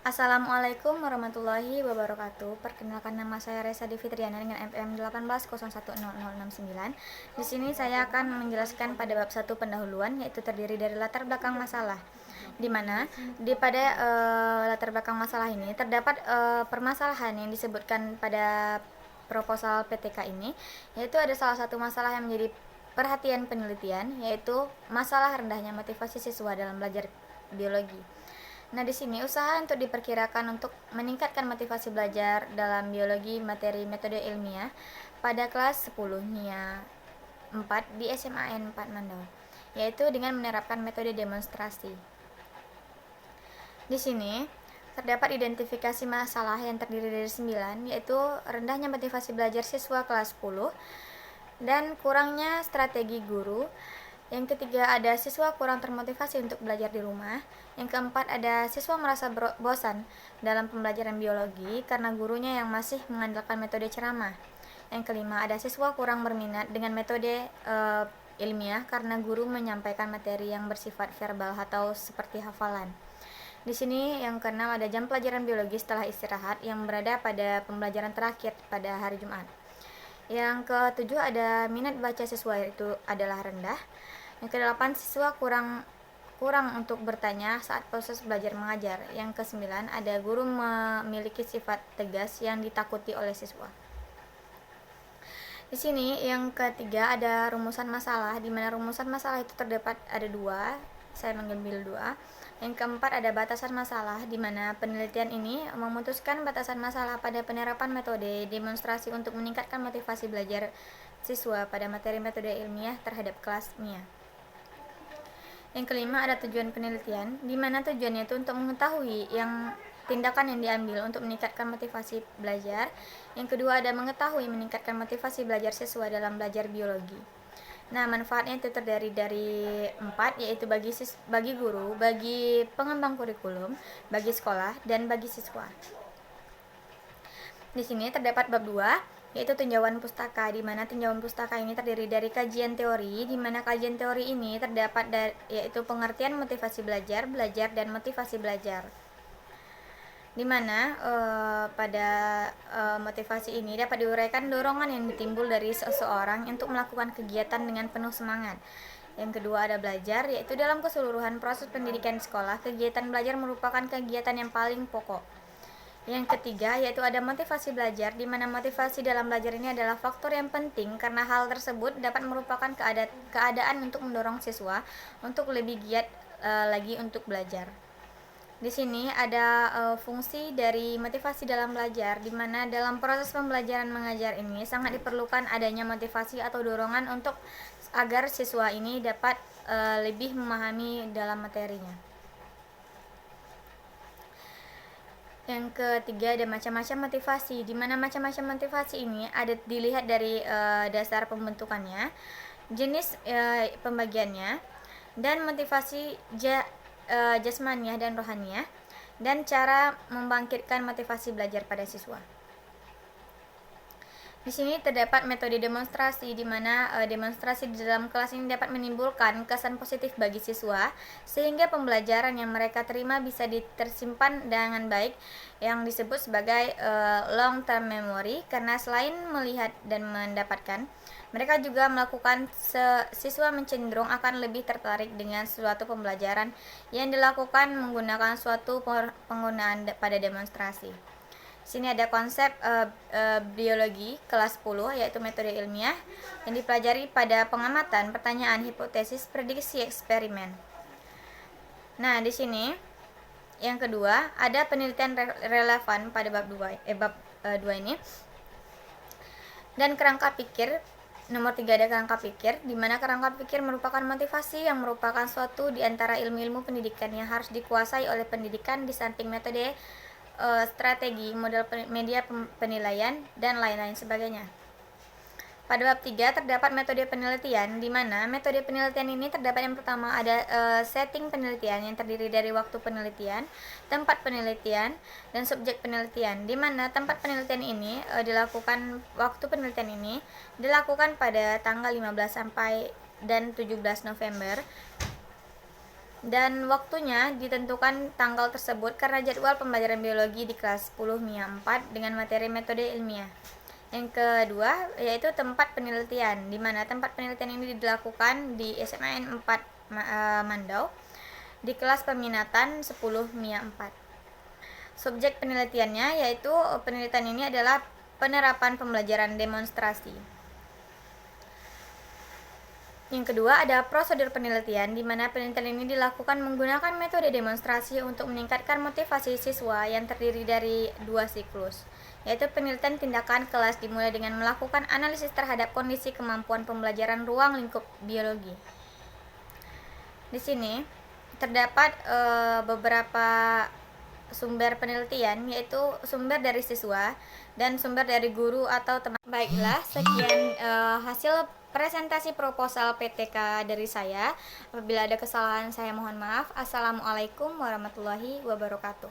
Assalamualaikum warahmatullahi wabarakatuh. Perkenalkan, nama saya Reza Fitriana dengan NPM 18010069. Di sini saya akan menjelaskan pada bab 1 pendahuluan, yaitu terdiri dari latar belakang masalah. Di mana pada latar belakang masalah ini terdapat permasalahan yang disebutkan pada proposal PTK ini, yaitu ada salah satu masalah yang menjadi perhatian penelitian, yaitu masalah rendahnya motivasi siswa dalam belajar biologi. Nah, di sini usaha untuk diperkirakan untuk meningkatkan motivasi belajar dalam biologi materi metode ilmiah pada kelas 10 NIA 4 di SMAN 4 Mandau, yaitu dengan menerapkan metode demonstrasi. Di sini terdapat identifikasi masalah yang terdiri dari 9, yaitu rendahnya motivasi belajar siswa kelas 10 dan kurangnya strategi guru. Yang ketiga, ada siswa kurang termotivasi untuk belajar di rumah. Yang keempat, ada siswa merasa bosan dalam pembelajaran biologi karena gurunya yang masih mengandalkan metode ceramah. Yang kelima, ada siswa kurang berminat dengan metode ilmiah karena guru menyampaikan materi yang bersifat verbal atau seperti hafalan. Di sini yang keenam, ada jam pelajaran biologi setelah istirahat yang berada pada pembelajaran terakhir pada hari Jumat. Yang ketujuh, ada minat baca siswa itu adalah rendah. Yang kedelapan, siswa kurang untuk bertanya saat proses belajar mengajar. Yang kesembilan, ada guru memiliki sifat tegas yang ditakuti oleh siswa. Di sini yang ketiga, ada rumusan masalah, di mana rumusan masalah itu terdapat ada 2. Saya mengambil 2. Yang keempat, ada batasan masalah, di mana penelitian ini memutuskan batasan masalah pada penerapan metode demonstrasi untuk meningkatkan motivasi belajar siswa pada materi metode ilmiah terhadap kelas MIA. Yang kelima, ada tujuan penelitian, di mana tujuannya itu untuk mengetahui tindakan yang diambil untuk meningkatkan motivasi belajar. Yang kedua, ada mengetahui meningkatkan motivasi belajar siswa dalam belajar biologi. Nah, manfaatnya itu terdiri dari 4, yaitu bagi guru, bagi pengembang kurikulum, bagi sekolah, dan bagi siswa. Di sini terdapat bab 2, yaitu tinjauan pustaka, di mana tinjauan pustaka ini terdiri dari kajian teori, di mana kajian teori ini terdapat yaitu pengertian motivasi belajar, dan motivasi belajar. Di mana pada motivasi ini dapat diuraikan dorongan yang ditimbul dari seseorang untuk melakukan kegiatan dengan penuh semangat. Yang kedua, ada belajar, yaitu dalam keseluruhan proses pendidikan sekolah, kegiatan belajar merupakan kegiatan yang paling pokok. Yang ketiga, yaitu ada motivasi belajar, di mana motivasi dalam belajar ini adalah faktor yang penting karena hal tersebut dapat merupakan keadaan untuk mendorong siswa untuk lebih giat lagi untuk belajar. Di sini ada fungsi dari motivasi dalam belajar, di mana dalam proses pembelajaran mengajar ini sangat diperlukan adanya motivasi atau dorongan untuk agar siswa ini dapat lebih memahami dalam materinya. Yang ketiga, ada macam-macam motivasi, di mana macam-macam motivasi ini ada dilihat dari dasar pembentukannya, jenis pembagiannya, dan motivasi jasmaniah dan rohaniah, dan cara membangkitkan motivasi belajar pada siswa. Di sini terdapat metode demonstrasi, di mana demonstrasi di dalam kelas ini dapat menimbulkan kesan positif bagi siswa, sehingga pembelajaran yang mereka terima bisa tersimpan dengan baik, yang disebut sebagai long term memory, karena selain melihat dan mendapatkan, mereka juga melakukan siswa mencenderung akan lebih tertarik dengan suatu pembelajaran yang dilakukan menggunakan suatu penggunaan pada demonstrasi. Sini ada konsep biologi kelas 10, yaitu metode ilmiah yang dipelajari pada pengamatan, pertanyaan, hipotesis, prediksi, eksperimen. Nah, di sini yang kedua, ada penelitian relevan pada bab 2 ini. Dan kerangka pikir, nomor 3 ada kerangka pikir, di mana kerangka pikir merupakan motivasi yang merupakan suatu di antara ilmu-ilmu pendidikan yang harus dikuasai oleh pendidikan di samping metode strategi, model media penilaian, dan lain-lain sebagainya. Pada bab 3 terdapat metode penelitian, di mana metode penelitian ini terdapat yang pertama ada setting penelitian yang terdiri dari waktu penelitian, tempat penelitian, dan subjek penelitian, di mana tempat penelitian ini waktu penelitian ini dilakukan pada tanggal 15 sampai dan 17 November dan waktunya ditentukan tanggal tersebut karena jadwal pembelajaran biologi di kelas 10 MIA 4 dengan materi metode ilmiah. Yang kedua yaitu tempat penelitian, di mana tempat penelitian ini dilakukan di SMAN 4 Mandau di kelas peminatan 10 MIA 4. Subjek penelitiannya yaitu penelitian ini adalah penerapan pembelajaran demonstrasi. Yang kedua ada prosedur penelitian, di mana penelitian ini dilakukan menggunakan metode demonstrasi untuk meningkatkan motivasi siswa yang terdiri dari 2 siklus, yaitu penelitian tindakan kelas dimulai dengan melakukan analisis terhadap kondisi kemampuan pembelajaran ruang lingkup biologi. Di sini terdapat beberapa sumber penelitian, yaitu sumber dari siswa dan sumber dari guru atau teman. Baiklah, sekian hasil presentasi proposal PTK dari saya. Apabila ada kesalahan saya mohon maaf. Assalamualaikum warahmatullahi wabarakatuh.